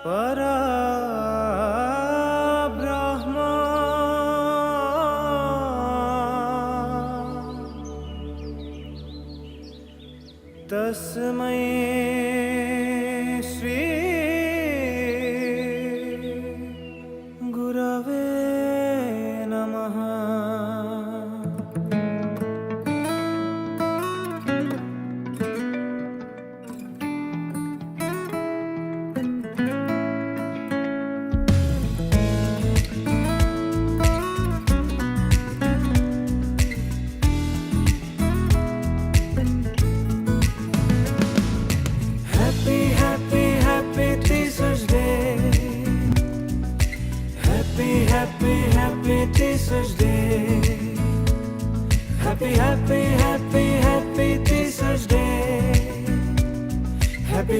परब्रह्म तस्मै श्री गुरवे नमः। Happy Teachers Day. Happy Teachers Day. Happy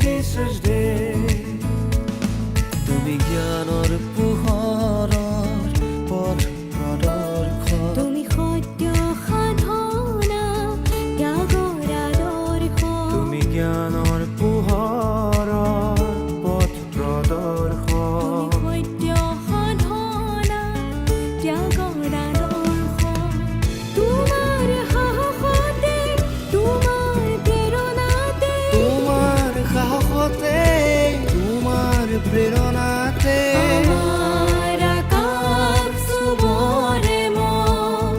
Teachers Day. তুমি জ্ঞানৰ পোহৰৰ পথ প্ৰদৰ্শক, তুমি সত্য সাধনা ত্যাগৰ আদৰ্শ, তুমি জ্ঞানৰ পোহৰৰ পথ প্ৰদৰ্শক, সত্য সাধনা ত্যাগৰ আদৰ্শ। তোমাৰ সাহসতে তোমাৰ প্ৰেৰণাতে, তোমাৰ সাহসতে তোমাৰ প্ৰেৰণাতে আমাৰ আকাশ চুবৰে মন,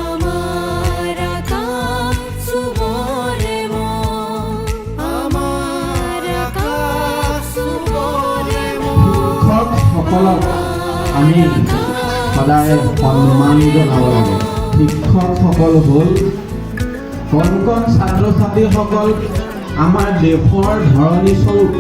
আমাৰ আকাশ চুবৰে মন, আমাৰ আকাশ চুবৰে শিক্ষকসকলক আমি সদায় সন্মান জনাব লাগে। শিক্ষকসকল হ'ল কণ কণ ছাত্ৰ ছাত্ৰীসকল আমাৰ দেশৰ ধৰণী স্বৰূপ।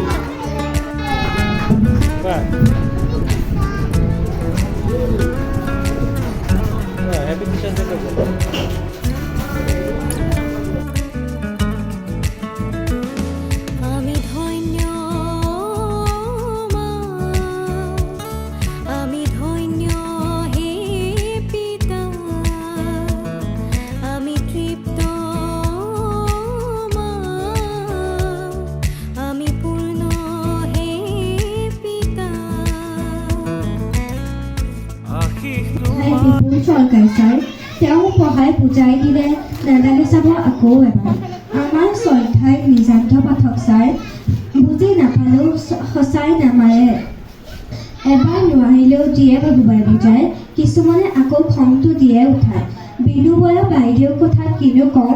আমি ধন্য মা, আমি ধন্য হে পিতা, আমি তৃপ্ত মা, আমি পূৰ্ণ হে পিতা। আশীষ বিপুল চৰকাৰ ছাৰ, তেওঁ পঢ়াই বুজাই দিলে নালাগে চাব আকৌ এবাৰ। আমাৰ শ্ৰদ্ধাৰ নিজান্ত পাঠক ছাৰ, বুজি নাপালেও সঁচাই নামাৰে। এবাৰ নোৱাৰিলেও দিয়ে বাবুবাই বুজায়, কিছুমানে আকৌ খংটো দিয়ে উঠায়। বিনুবৰা বাইদেউৰ কথাত কিনো কওঁ,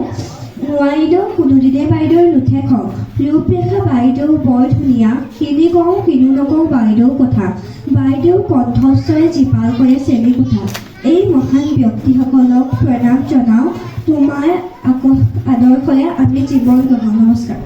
নোৱাৰিলেও কোনোদিনে বাইদেউৰ নুঠে খং। ৰূপৰেখা বাইদেউ বৰ ধুনীয়া, কিনি কওঁ কিনো নকওঁ বাইদেউৰ কথা। বাইদেউ কণ্ঠস্বৰে জীপাল কৰে চেনী কোঠা। এই মহান ব্যক্তিসকলক প্ৰণাম জনাওঁ, তোমাৰ আদৰ্শৰে আমি জীৱন গঢ়াওঁ। নমস্কাৰ।